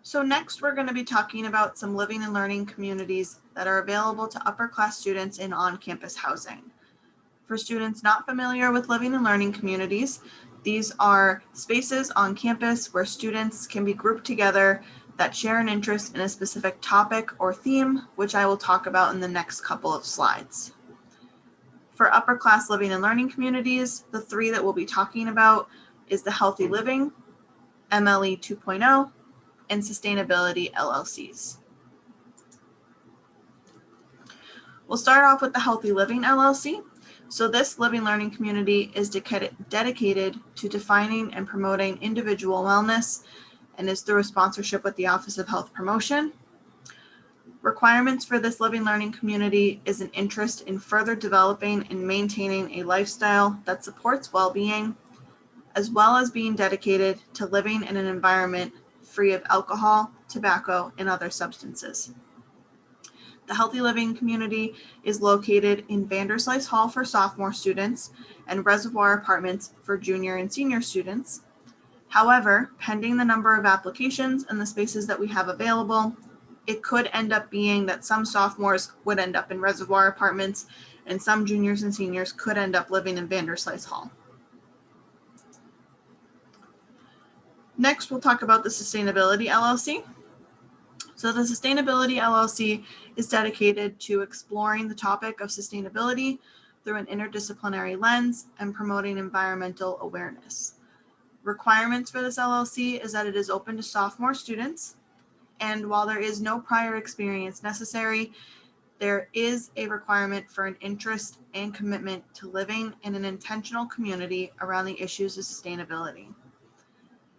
So next we're going to be talking about some living and learning communities that are available to upper class students in on-campus housing. For students not familiar with living and learning communities, these are spaces on campus where students can be grouped together that share an interest in a specific topic or theme, which I will talk about in the next couple of slides. For upper class living and learning communities, the three that we'll be talking about is the Healthy Living, MLE 2.0, and Sustainability LLCs. We'll start off with the Healthy Living LLC. So this living learning community is dedicated to defining and promoting individual wellness and is through a sponsorship with the Office of Health Promotion. Requirements for this living learning community is an interest in further developing and maintaining a lifestyle that supports well-being, as well as being dedicated to living in an environment free of alcohol, tobacco, and other substances. The Healthy Living community is located in Vanderslice Hall for sophomore students and Reservoir Apartments for junior and senior students. However, pending the number of applications and the spaces that we have available, it could end up being that some sophomores would end up in Reservoir Apartments and some juniors and seniors could end up living in Vanderslice Hall. Next, we'll talk about the Sustainability LLC. So the Sustainability LLC is dedicated to exploring the topic of sustainability through an interdisciplinary lens and promoting environmental awareness. Requirements for this LLC is that it is open to sophomore students, and while there is no prior experience necessary, there is a requirement for an interest and commitment to living in an intentional community around the issues of sustainability.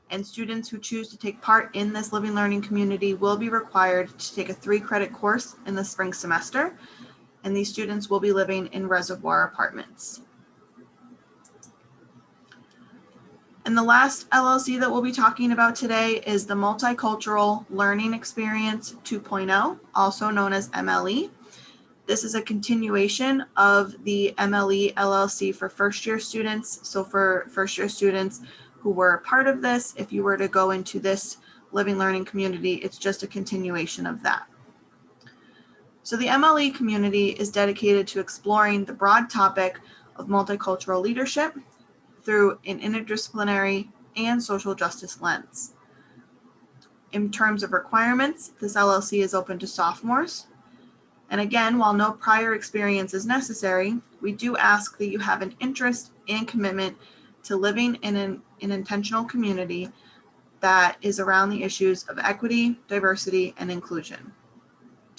And students who choose to take part in this living learning community will be required to take a 3-credit course in the spring semester, and these students will be living in Reservoir Apartments. And the last LLC that we'll be talking about today is the Multicultural Learning Experience 2.0, also known as MLE. This is a continuation of the MLE LLC for first-year students. So for first-year students who were a part of this, if you were to go into this living learning community, it's just a continuation of that. So the MLE community is dedicated to exploring the broad topic of multicultural leadership through an interdisciplinary and social justice lens. In terms of requirements, this LLC is open to sophomores. And again, while no prior experience is necessary, we do ask that you have an interest and commitment to living in an intentional community that is around the issues of equity, diversity, and inclusion.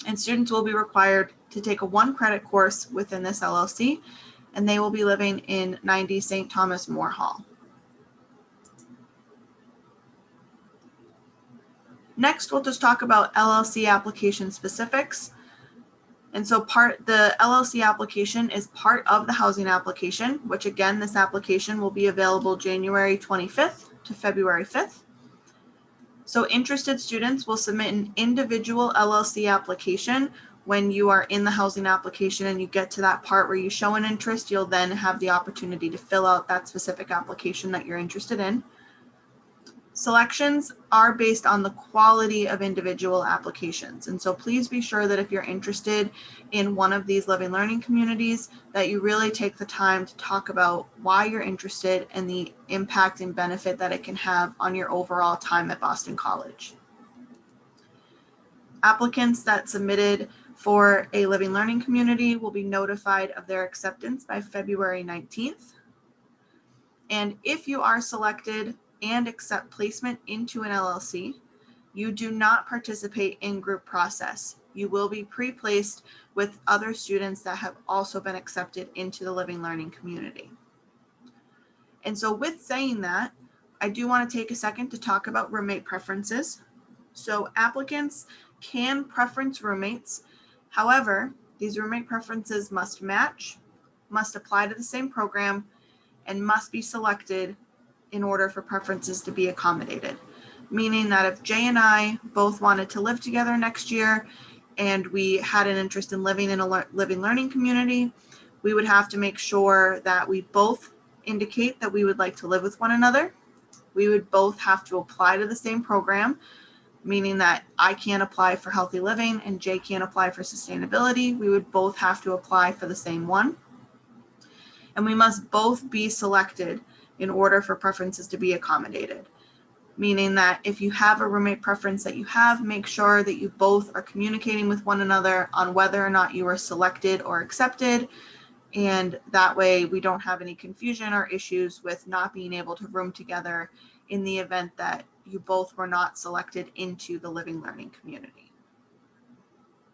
And students will be required to take a 1-credit course within this LLC, and they will be living in 90 St. Thomas More Hall. Next, we'll just talk about LLC application specifics. And so the LLC application is part of the housing application, which again, this application will be available January 25th to February 5th. So interested students will submit an individual LLC application. When you are in the housing application and you get to that part where you show an interest, you'll then have the opportunity to fill out that specific application that you're interested in. Selections are based on the quality of individual applications. And so please be sure that if you're interested in one of these living learning communities, that you really take the time to talk about why you're interested and the impact and benefit that it can have on your overall time at Boston College. Applicants that submitted for a living learning community will be notified of their acceptance by February 19th. And if you are selected and accept placement into an LLC, you do not participate in group process. You will be pre-placed with other students that have also been accepted into the living learning community. And so with saying that, I do want to take a second to talk about roommate preferences. So applicants can preference roommates. However, these roommate preferences must match, must apply to the same program, and must be selected in order for preferences to be accommodated. Meaning that if Jay and I both wanted to live together next year and we had an interest in living in a living learning community, we would have to make sure that we both indicate that we would like to live with one another. We would both have to apply to the same program. meaning that I can't apply for healthy living and Jay can't apply for sustainability. We would both have to apply for the same one. And we must both be selected in order for preferences to be accommodated. Meaning that if you have a roommate preference that you have, make sure that you both are communicating with one another on whether or not you are selected or accepted. And that way we don't have any confusion or issues with not being able to room together in the event that you both were not selected into the living learning community.